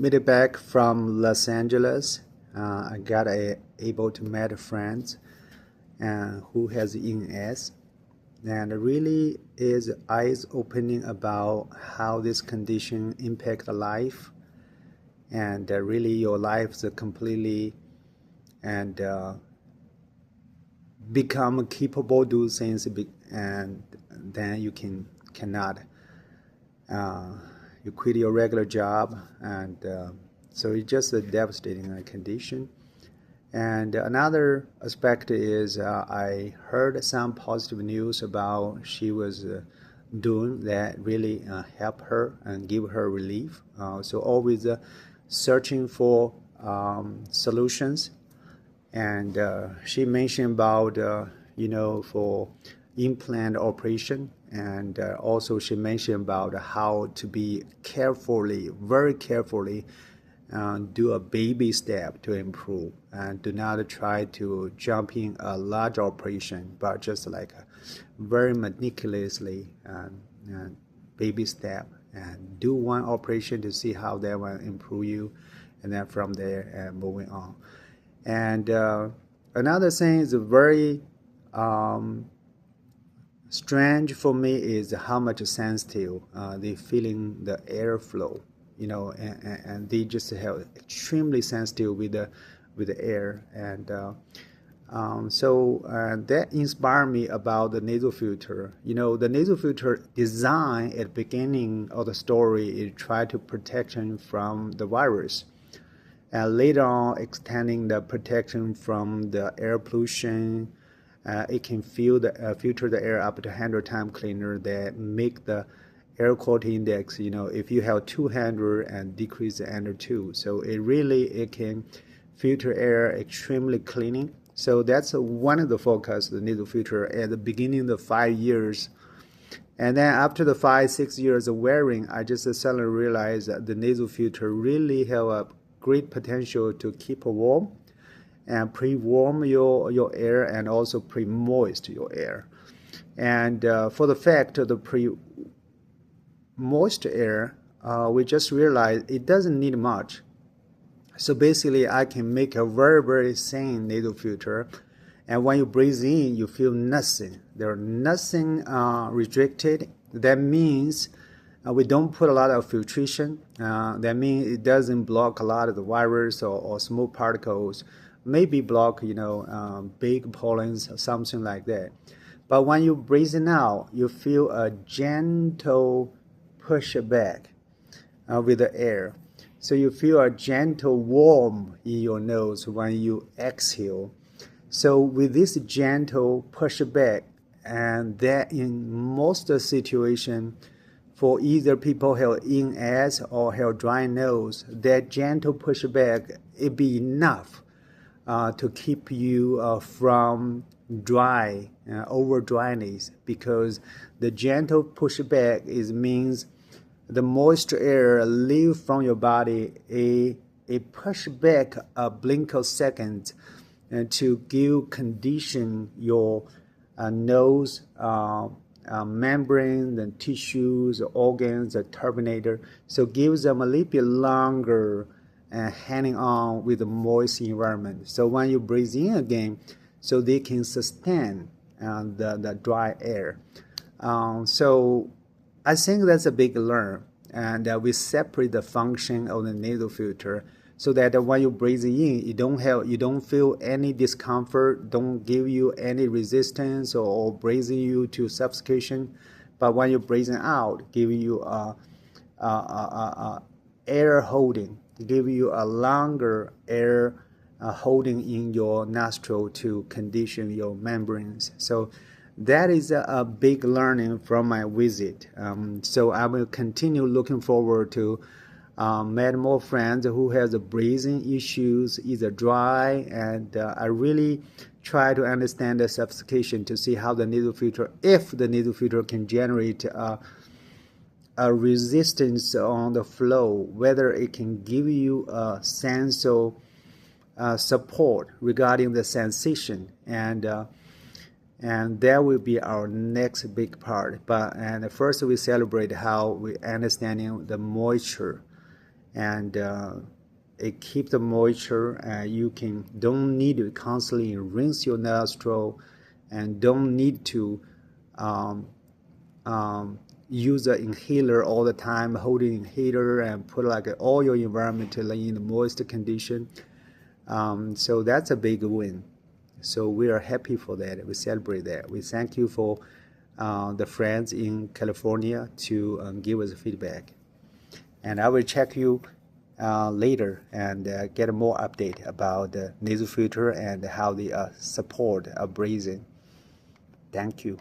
Made it back from Los Angeles. I got able to meet friends who has ENS, and it really is eyes opening about how this condition impact life, and really your life is completely and become capable do things, and then you cannot. You quit your regular job, and so it's just a devastating condition. And another aspect is I heard some positive news about she was doing that really help her and give her relief. So always searching for solutions. And she mentioned about for implant operation, and also she mentioned about how to be very carefully do a baby step to improve, and do not try to jump in a large operation, but just like very meticulously baby step, and do one operation to see how that will improve you, and then from there moving on. And another thing is very strange for me is how much sensitive they feeling the airflow, and they just have extremely sensitive with the air, and so that inspired me about the nasal filter. The nasal filter design at the beginning of the story is try to protection from the virus, and later on extending the protection from the air pollution. It can filter the air up to 100 times cleaner, that make the air quality index, if you have 200 and decrease the under 2. So it can filter air extremely cleaning. So that's one of the focus of the nasal filter at the beginning of the 5 years. And then after the 5-6 years of wearing, I just suddenly realized that the nasal filter really have a great potential to keep warm and pre-warm your air, and also pre-moist your air. And for the fact of the pre-moist air, we just realized it doesn't need much. So basically I can make a very, very thin nasal filter, and when you breathe in, you feel nothing. There's nothing restricted. That means we don't put a lot of filtration. That means it doesn't block a lot of the virus or small particles. Maybe block, big pollens or something like that. But when you breathe in out, you feel a gentle push back with the air. So you feel a gentle warm in your nose when you exhale. So with this gentle push back, and that in most situation, for either people have ENS or have dry nose, that gentle push back, it be enough to keep you from over dryness, because the gentle pushback means the moist air leave from your body a pushback a blink of seconds, to give condition your nose membrane, the tissues, the organs, the turbinator, so gives them a little bit longer and hanging on with the moist environment. So when you breathe in again, so they can sustain the dry air. So I think that's a big learn, and we separate the function of the nasal filter, so that when you breathe in, you don't feel any discomfort, don't give you any resistance or breathing you to suffocation. But when you're breathing out, give you air holding, give you a longer air holding in your nostril to condition your membranes. So that is a big learning from my visit. So I will continue looking forward to meet more friends who has breathing issues, either dry, and I really try to understand the suffocation to see how the nasal filter, if the nasal filter can generate a resistance on the flow, whether it can give you a sense of support regarding the sensation, and that will be our next big part. And first we celebrate how we understanding the moisture, and it keeps the moisture, and you don't need to constantly rinse your nostril, and don't need to use the inhaler all the time, holding inhaler and put like all your environment in the moist condition. So that's a big win. So we are happy for that. We celebrate that. We thank you for the friends in California to give us feedback. And I will check you later and get more update about the nasal filter and how they support breathing. Thank you.